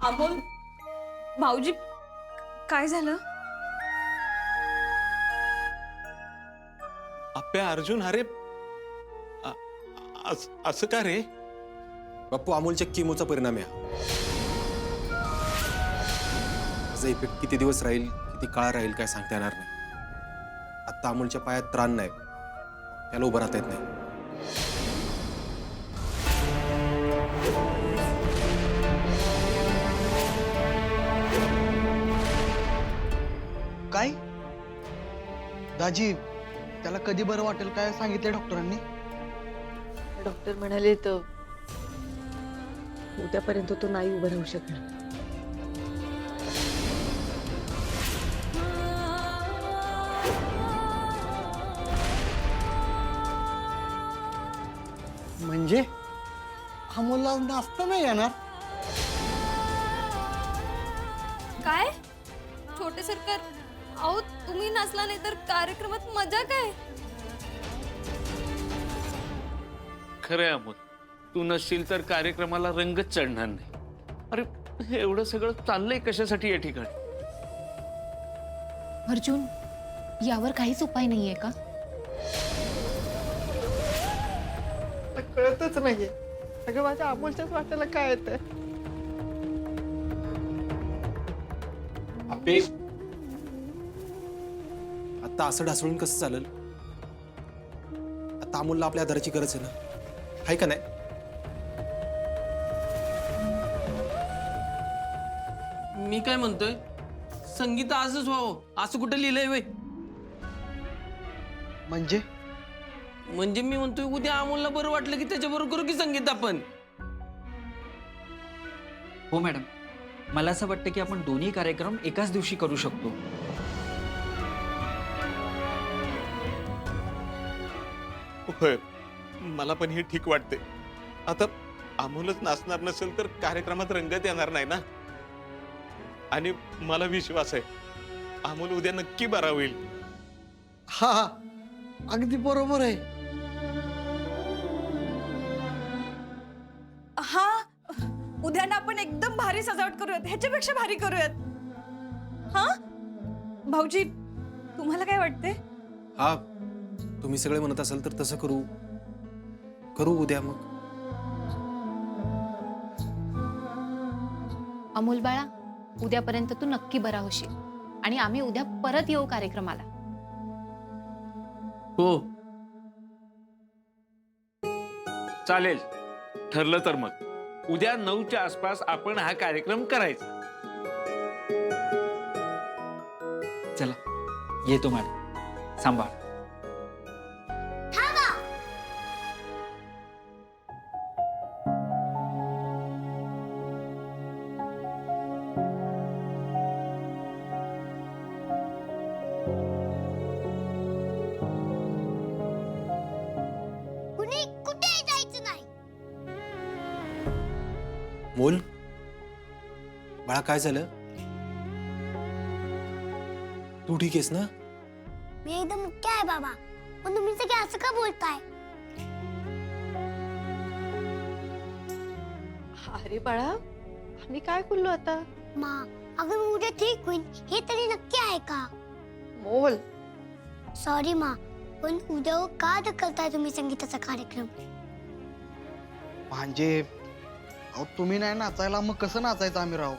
अमोल भाऊजी काय झालं? अप्प्या अर्जुन अरे असं का रे? बाप्पू अमोलच्या किमोचा परिणाम आहे हा. त्याचा इफेक्ट किती दिवस राहील किती काळ राहील काय सांगता येणार नाही. आता अमोलच्या पायात त्राण नाही, त्याला उभं राहता येत नाही. काय दाजी त्याला कधी बरं वाटेल काय सांगितलं डॉक्टरांनी? डॉक्टर म्हणाले तर उद्यापर्यंत तो नाही उभं राहू शकणार. म्हणजे अमोलला नाचता नाही येणार? काय छोटे सरकार, अहो तुम्ही नसला नाही तर कार्यक्रमात मजा काय? खरंय अमोल, तू नसशील तर कार्यक्रमाला रंगच चढणार नाही. अरे हे एवढं सगळं चाललंय कशासाठी या ठिकाणी? अर्जुन, यावर काहीच उपाय नाहीये का? कळतच नाहीये. सगळं माझ्या अमोलच्याच वाट्याला काय येतंय. आपे आता असं ढासळून कसं चालेल? आता अमोलला आपल्या आधाराची गरज आहे ना, आहे का नाही? मी काय म्हणतोय, संगीत आजच व्हावं असं कुठं लिहिलंय वय? म्हणजे मी म्हणतोय उद्या अमोलला बरं वाटलं की त्याच्याबरोबर करू की संगीत आपण. हो मॅडम, मला असं वाटतं की आपण दोन्ही कार्यक्रम एकाच दिवशी करू शकतो. होय, मला पण हे ठीक वाटते. आता अमोलच नाचणार नसेल तर कार्यक्रमात रंगत येणार नाही ना. आणि मला विश्वास आहे अमोल उद्या नक्की बरा होईल. हा हा अगदी बरोबर आहे. हा उद्या ना आपण एकदम भारी सजावट करूयात, ह्याच्यापेक्षा भारी करूयात. हा भाऊजी, तुम्हाला काय वाटते? हा, तुम्ही सगळे म्हणत असाल तर तसं करू उद्या मग. अमोल बाळा, उद्यापर्यंत तू नक्की बरा होशील आणि आम्ही उद्या परत येऊ कार्यक्रमाला. हो चालेल, ठरलं तर मग उद्या 9च्या आसपास आपण हा कार्यक्रम करायचा. चला येतो मॅडम, सांभाळ. मोल बाळा, काय झालं? तू ठीक आहेस ना? मी एकदम मुख्य आहे बाबा, पण तुम्ही सगळे असं का बोलताय? अरे बाळा, आम्ही काय बोललो आता? मा अगर मी उद्या ठीक होईल हे तरी नक्की आहे का? मोल, सॉरी मा, पण उद्या का ढकलताय तुम्ही संगीताचा कार्यक्रम? म्हणजे अहो तुम्ही नाही नाचायला मग कसं नाचायचं आम्ही राहू?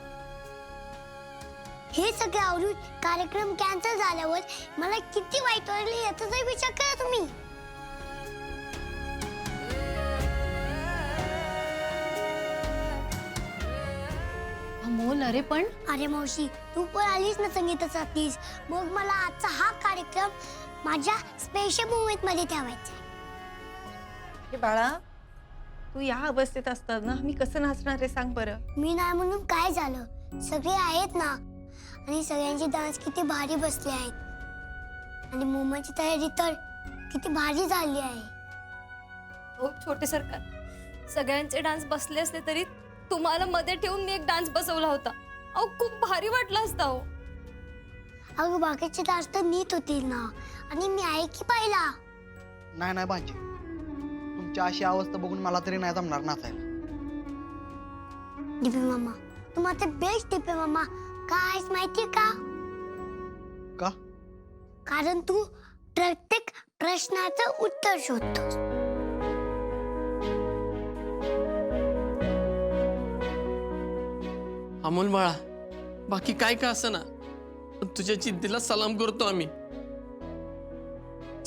हे सगळे आवडून कार्यक्रम कॅन्सल झाल्यावर मला किती वाईट वाटले याचाही विचार करा तुम्ही. अमोल, अरे पण अरे मावशी, तू पण आलीस ना संगीताचा तीस, मग मला आजचा हा कार्यक्रम माझ्या स्पेशल मोमेंट मध्ये ठेवायचा. हे बाळा, तू या अवस्थेत असताना मी कसं नाचणार आहे सांग बरं? मी नाही म्हणून काय झालं, सगळे आहेत ना, आणि सगळ्यांची डान्स किती भारी बसले आहेत आणि मोमाची तयारी तर किती भारी झाली आहे. हो छोटे सरकार, सगळ्यांचे डान्स बसले असले तरी तुम्हाला मध्ये ठेवून मी एक डान्स बसवला होता. अहो खूप भारी वाटला असता. हो अगं बाकीचे डान्स तर नीट होतील ना, आणि मी आहे की पाहिला. नाही भांजी, तुमची अशी अवस्था बघून मला तरी नाही जमणार नाचायला. दिव्य मामा, तू माझे बेस्ट टिपे मामा का आहेस माहितीये का? का? कारण तू प्रत्येक प्रश्नाचं उत्तर शोधतोस. अमोल बाळा, बाकी काय का असं ना, पण तुझ्या जिद्दीला सलाम करतो आम्ही.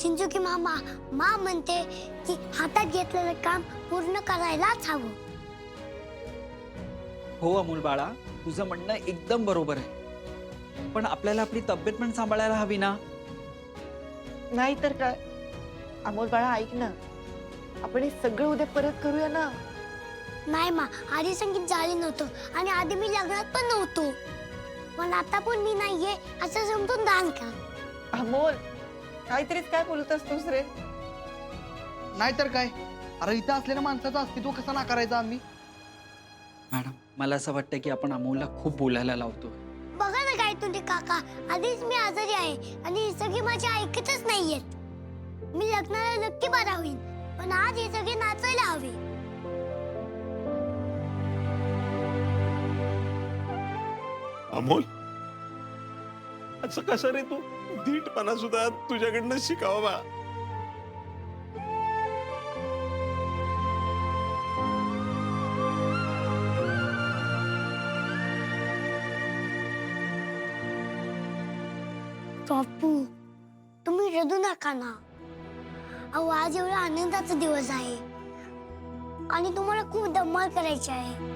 चिंचुकी मामा म्हणते की हातात घेतलेलं काम पूर्ण करायलाच हवं. हो अमोल बाळा, तुझं म्हणणं एकदम बरोबर आहे. पण आपल्याला आपली तब्येत पण सांभाळायला हवी ना. नाही तर काय. अमोल बाळा ऐक ना, आपण हे सगळं उद्या परत करूया ना. नाही मा, आधी संगीत झाले नव्हतं आणि आधी मी लग्नात पण नव्हतो. पण आता पण मी नाहीये असं समजून डान्स कर. अमोल काहीतरीच काय बोलत असतोस रे. नाहीतर काय. अरे इथं असलेल्या माणसाचं अस्तित्व कसं नाकारायचं आम्ही? मॅडम, मला असं वाटतं की आपण अमोलला खूप बोलायला लावतो. बघा ना काय तुम्ही काका, आधीच मी आजारी आहे आणि ही सगळी माझी ऐकतच नाहीयेत. मी लग्नाला नक्की बरा होईल, पण आज हे सगळे नाचायला हवे. अमोल, असं कसं रे तू? धीटपणा सुद्धा तुझ्याकडनं शिकावा बा. बापू, तुम्ही रडू नका ना. अहो, आज एवढा आनंदाचा दिवस आहे आणि तुम्हाला खूप धमाल करायची आहे.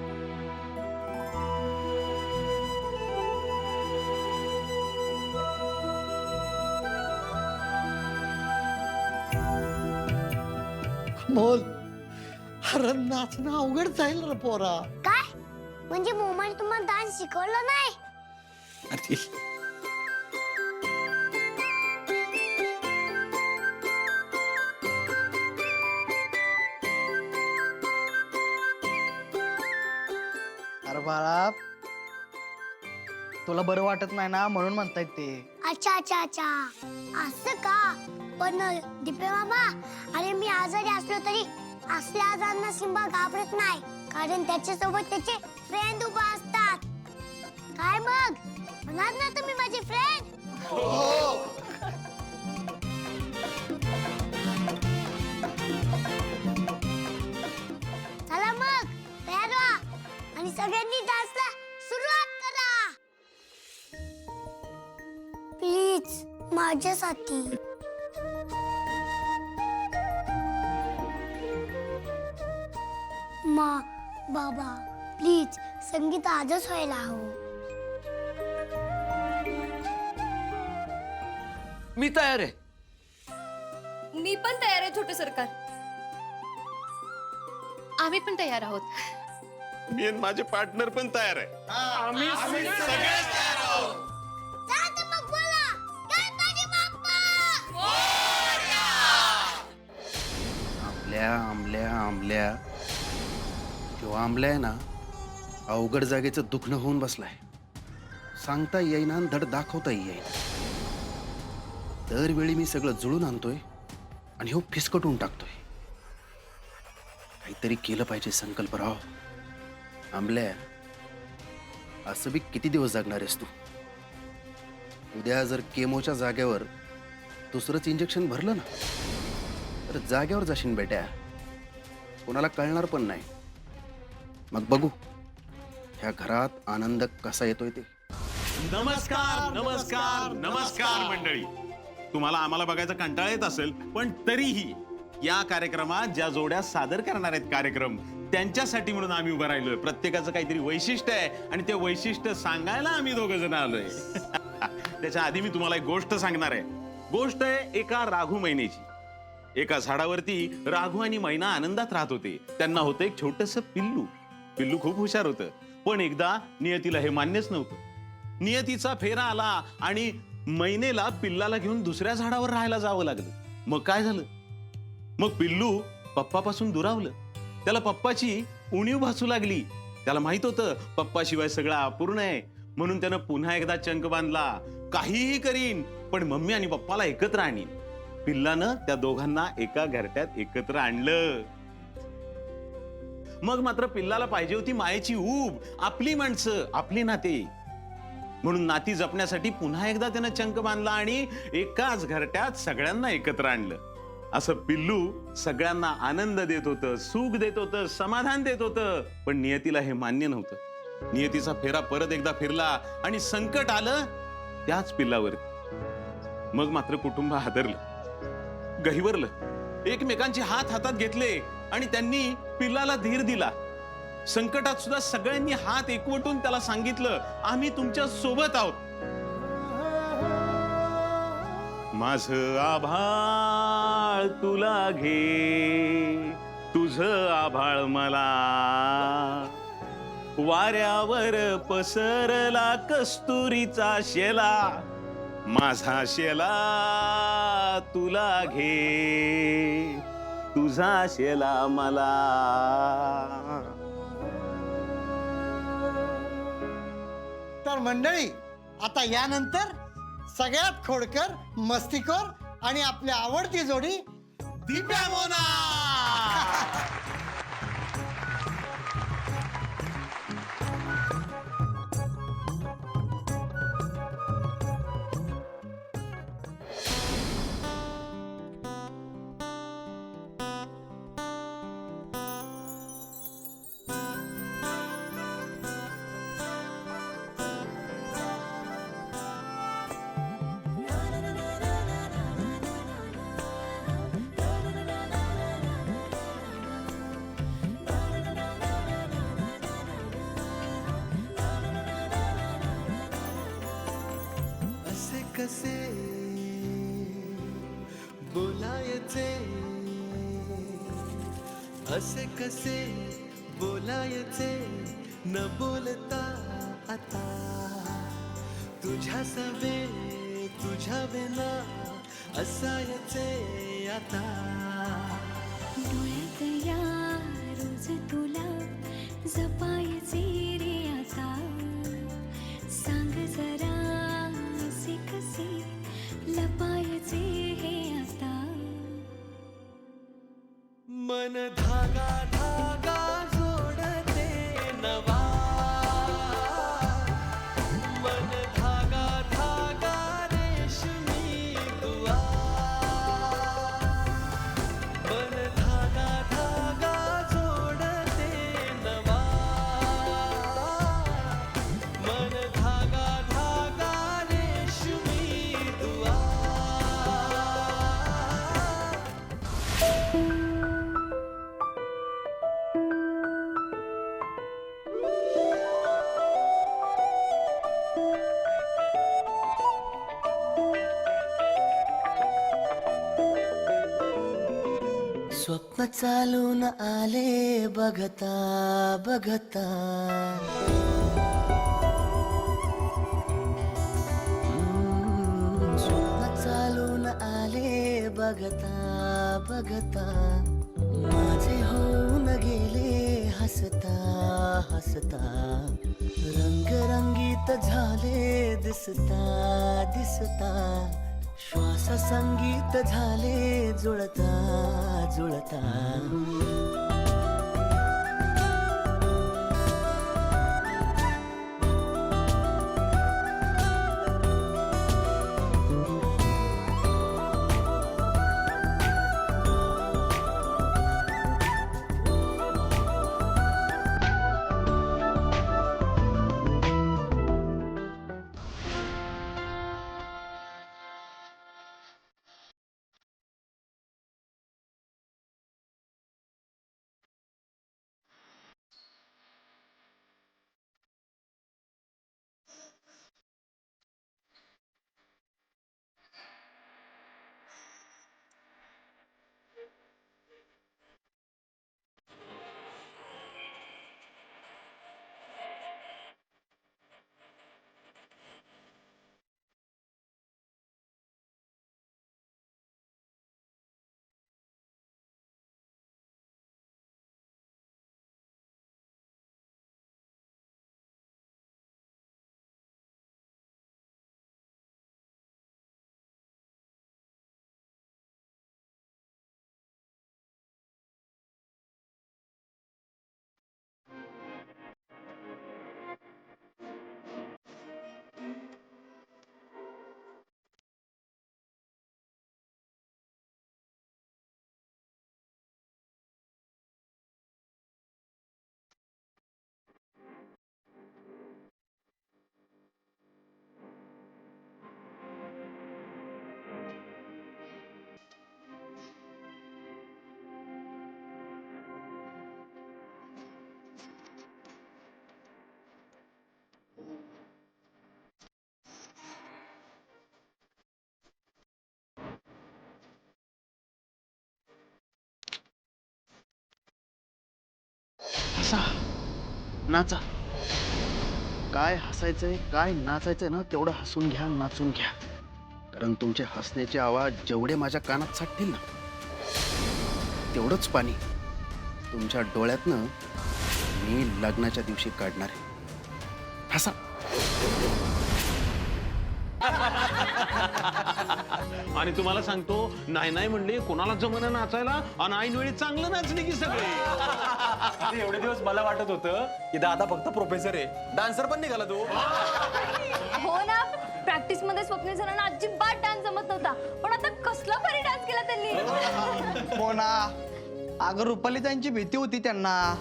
मोल, अरे नाचणं अवघड जाईल रे पोरा. काय म्हणजे मोमाने तुम्हाला डान्स शिकवलं नाही? अरे अरे बाळा, तुला बरं वाटत नाही ना म्हणून म्हणतायत ते. अच्छा अच्छा अच्छा, असं का? पण दिपे मामा, अरे मी आजारी असलो तरी असल्या आजारांना सिंबा घाबरत नाही, कारण त्याच्यासोबत त्याचे फ्रेंड उभा असतात. काय मग म्हणाल ना तुम्ही माझी फ्रेंड? चला मग तयार व्हा आणि सगळ्यांनी डान्सला सुरुवात करा. प्लीज माझ्यासाठी. मा बाबा प्लीज, संगीत आजच व्हायला हवं. मी तयार आहे. मी पण तयार आहे छोटे सरकार. आम्ही पण तयार आहोत. मी आणि माझे पार्टनर पण तयार आहे. आम्ही चला तर मग बोला, गणपती बाप्पा! आंबल्या तो आंबल्या आहे ना, अवघड जागेचं दुखणं होऊन बसलाय. सांगता येईना आणि धड दाखवता येईना. दरवेळी मी सगळं जुळून आणतोय आणि हो फिसकटून टाकतोय. काहीतरी केलं पाहिजे संकल्पराव. आंबल्या, असं बी किती दिवस जगणार आहेस तू? उद्या जर केमोच्या जागेवर दुसरंच इंजेक्शन भरलं ना, तर जागेवर जाशील बेट्या. कोणाला कळणार पण नाही. मग बघू ह्या घरात आनंद कसा येतोय ते. नमस्कार नमस्कार नमस्कार मंडळी. तुम्हाला आम्हाला बघायचा कंटाळा येत असेल, पण तरीही या कार्यक्रमात ज्या जोड्या सादर करणार आहेत कार्यक्रम, त्यांच्यासाठी म्हणून आम्ही उभं राहिलोय. प्रत्येकाचं काहीतरी वैशिष्ट्य आहे आणि ते वैशिष्ट्य सांगायला आम्ही दोघ जण आलोय. त्याच्या आधी मी तुम्हाला एक गोष्ट सांगणार आहे. गोष्ट आहे एका राघू मैनेची. एका झाडावरती राघू आणि मैना आनंदात राहत होते. त्यांना होतं एक छोटंसं पिल्लू. पिल्लू खूप हुशार होतं, पण एकदा नियतीला हे मान्यच नव्हतं. नियतीचा फेरा आला आणि मैनेला पिल्लाला घेऊन दुसऱ्या झाडावर राहायला जावं लागलं. मग काय झालं? मग पिल्लू पप्पापासून दुरावलं. त्याला पप्पाची उणीव भासू लागली. त्याला माहित होतं पप्पाशिवाय सगळं अपूर्ण आहे, म्हणून त्यानं पुन्हा एकदा चंक बांधला. काहीही करीन, पण मम्मी आणि पप्पाला एकत्र आणीन. पिल्लानं त्या दोघांना एका घरट्यात एकत्र आणलं. मग मात्र पिल्लाला पाहिजे होती मायेची ऊब, आपली माणसं, आपली नाते. म्हणून नाती जपण्यासाठी पुन्हा एकदा त्यानं चंक बांधला आणि एकाच घरट्यात सगळ्यांना एकत्र आणलं. असं पिल्लू सगळ्यांना आनंद देत होतं, सुख देत होतं, समाधान देत होतं. पण नियतीला हे मान्य नव्हतं. नियतीचा फेरा परत एकदा फिरला आणि संकट आलं त्याच पिल्लावर. मग मात्र कुटुंब हादरलं, गहिवरलं. एकमेकांचे हात हातात घेतले आणि त्यांनी पिल्लाला धीर दिला. संकटात सुद्धा सगळ्यांनी हात एकवटून त्याला सांगितलं, आम्ही तुमच्या सोबत आहोत. माझं आभाळ तुला घे, तुझं आभाळ मला, वाऱ्यावर पसरला कस्तुरीचा शेला, माझा शेला तुला घे, तुझा शेला मला. तर मंडळी, आता यानंतर सगळ्यात खोडकर, मस्तीखोर आणि आपली आवडती जोडी दिप्या मोना. कसे बोलायचे, असे कसे बोलायचे, न बोलता आता तुझ्या सवे, तुझ्या बिना असायचे आता. डोळ्यात या रोज तुला जपायचे रे आता, सांग जरा कसे लपायचे हे आता. मन धागा धागा जोडते नवा, मन धागा धागा रेशमी दुआ, मन धागा धागा जोडते नवा, मन धागा धागा रेशमी दुआ. स्वप्न चालून आले बघता बघता, स्वप्न चालून आले बघता बघता, माझे होऊन गेले हसता हसता, रंगरंगीत झाले दिसता दिसता, श्वास संगीत झाले जुळता जुळता. नाचा. काय हसायचंय काय नाचायचंय ना तेवढं हसून घ्या, नाचून घ्या. कारण तुमचे हसण्याचे आवाज जेवढे माझ्या कानात साठतील ना तेवढंच पाणी तुमच्या डोळ्यातनं मी लग्नाच्या दिवशी काढणार आहे. हसा. आणि तुम्हाला सांगतो, नाही नाही म्हणले कोणाला जमना नाचायला आणि ऐन वेळी चांगलं नाचले की सगळे. एवढे दिवस मला वाटत होतं की दादा फक्त प्रोफेसर आहे, डान्सर पण निघाला तो. हो ना, प्रॅक्टिस मध्ये स्वप्नील सरांना अजिबात डान्स जमत नव्हता, पण आता कसला भारी डान्स केला त्यांनी. हो ना, अगं रुपाली त्यांची भीती होती त्यांना,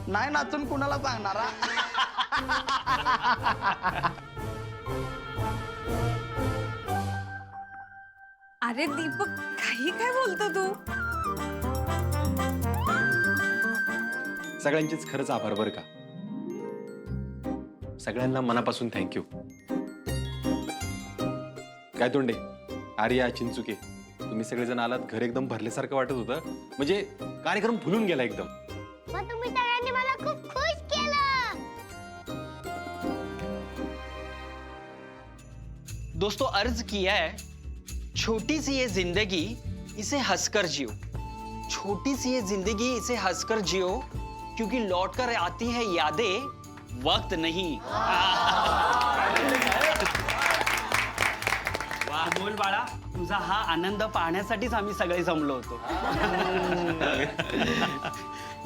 नाही नाचून कुणाला सांगणारा. अरे दीपक, काही काय बोलतो तू? सगळ्यांचेच खरंच आभार बरं का. सगळ्यांना मनापासून थँक्यू. काय तोंडे, आर्या, चिंचुके, तुम्ही सगळेजण आलात, घर एकदम भरल्यासारखं वाटत होतं. म्हणजे कार्यक्रम फुलून गेला एकदम. मग तुम्ही सगळ्यांनी मला खूप खुश केलं. दोस्तों, अर्ज किया है, छोटी सी ये जिंदगी इसे हंसकर जियो. छोटी सी ये जिंदगी इसे हंसकर जियो, क्योंकि लौट कर आती है यादें, वक्त नहीं. वाह बोल बाळा, तुझा हा आनंद पाहण्यासाठीच आम्ही सगळे जमलो होतो.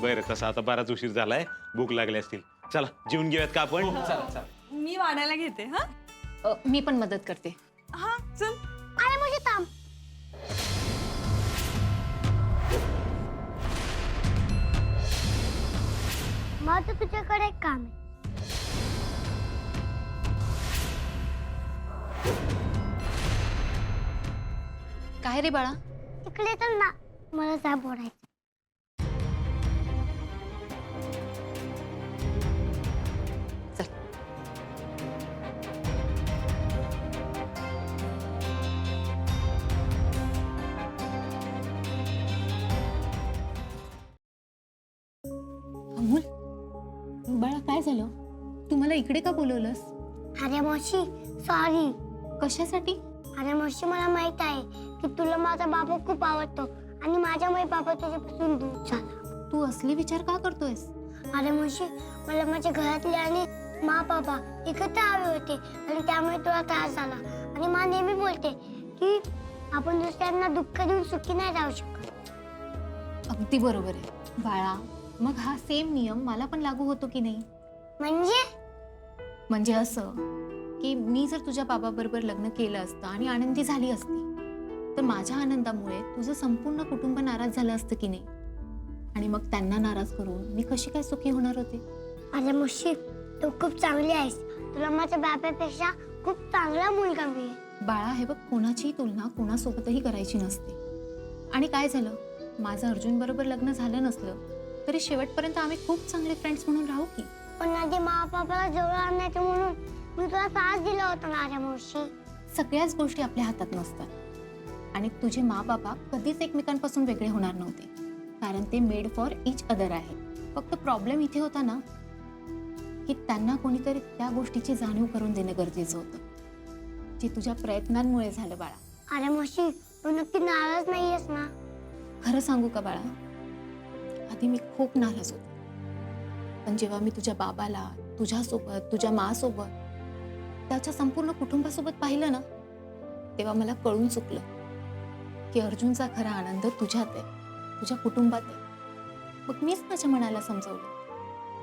बरं, तसा आता बराच उशीर झालाय, भूक लागली असतील. चला जेवून घेऊयात का आपण. मी वाढायला घेते. हा मी पण मदत करते. हा चल. अरे मुझे थांब. माझं तुझ्याकडे एक काम आहे. काय रे बाळा? तिकडे चल ना, मला जा बोलायचं. चल. अमोल, बाळा काय झालं? तू मला इकडे का बोलवलंस? अरे मावशी, सॉरी. कशासाठी? अरे मावशी, मला माहित आहे की तुला माझा बाबा खूप आवडतो आणि माझ्यामुळे बाबा तुझ्यापासून दूर झाला. तू असली विचार का करतोयस? अरे मावशी, मला माझ्या घरातले आणि मा बाबा एकत्र हवे होते आणि त्यामुळे तुला त्रास झाला. आणि मा नेहमी बोलते की आपण दुसऱ्यांना दुःख देऊन सुखी नाही राहू शकत. अगदी बरोबर आहे बाळा. मग हा सेम नियम मला पण लागू होतो की नाही? म्हणजे असं की मी जर तुझ्या बाबाबरोबर लग्न केलं असतं आणि आनंदी झाली असती, तर माझ्या आनंदामुळे तुझं संपूर्ण कुटुंब नाराज झालं असतं की नाही? आणि मग त्यांना नाराज करून मी कशी काय सुखी होणार होते? अरे मावशी, तू खूप चांगली आहेस. तुला माझ्या बाबापेक्षा खूप चांगला मुलगा मिळेल. बाळा, हे बघ, कोणाची तुलना कोणासोबतही करायची नसते. आणि काय झालं, माझं अर्जुन बरोबर लग्न झालं नसलं तरी शेवटपर्यंत आम्ही खूप चांगले फ्रेंड्स म्हणून राहू की. पण आधी मा बाबाला जवळ आणायचं म्हणून मी तुला त्रास दिला होता ना रे मावशी. सगळ्याच गोष्टी आपल्या हातात नसतात आणि तुझे मा बाबा कधीच एकमेकांपासून वेगळे होणार नव्हते, कारण ते मेड फॉर इच अदर आहे. फक्त प्रॉब्लेम इथे होता ना की त्यांना कोणीतरी त्या गोष्टीची जाणीव करून देणं गरजेचं होतं, जे तुझ्या प्रयत्नांमुळे झालं बाळा. अरे मावशी, तू नक्की नाराज नाहीयेस ना? खरं सांगू का बाळा, आधी मी खूप नाराज होते, पण जेव्हा मी तुझ्या बाबाला, तुझ्यासोबत, तुझ्या मासोबत, त्याच्या संपूर्ण कुटुंबासोबत पाहिलं ना, तेव्हा मला कळून चुकलं की अर्जुनचा खरा आनंद तुझ्यात आहे, तुझ्या कुटुंबात आहे. मग मीच माझ्या मनाला समजवलं,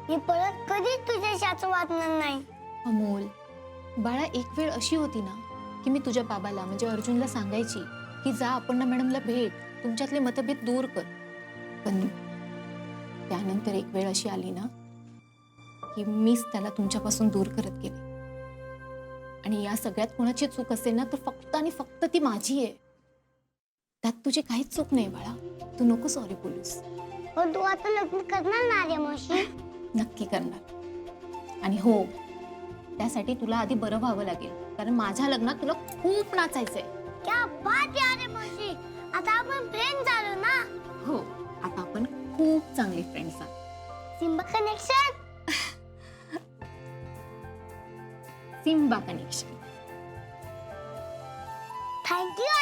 मी परत कधीच तुझ्याशी असं वागणार नाही. अमोल बाळा, एक वेळ अशी होती ना की मी तुझ्या बाबाला म्हणजे अर्जुनला सांगायची की जा अपर्णा मॅडमला भेट, तुमच्यातले मतभेद दूर कर. पण त्यानंतर एक वेळ अशी आली ना की मीच त्याला तुमच्यापासून दूर करत गेले. आणि या सगळ्यात कोणाची चूक असेल ना तर फक्त आणि फक्त ती माझी आहे. त्यात तुझी काहीच चूक नाही बाळा, तू नको सॉरी बोलूस. पण तू आता लग्न करणार ना रे मावशी? नक्की करणार. आणि हो, त्यासाठी तुला आधी बरं व्हावं लागेल, कारण माझ्या लग्नात तुला खूप नाचायचंय. क्या बात आहे रे मावशी, आता आपण फ्रेंड झालो ना? हो, आता आपण खूप चांगले फ्रेंड्स आहोत. Simba connection. Simba connection. Thank you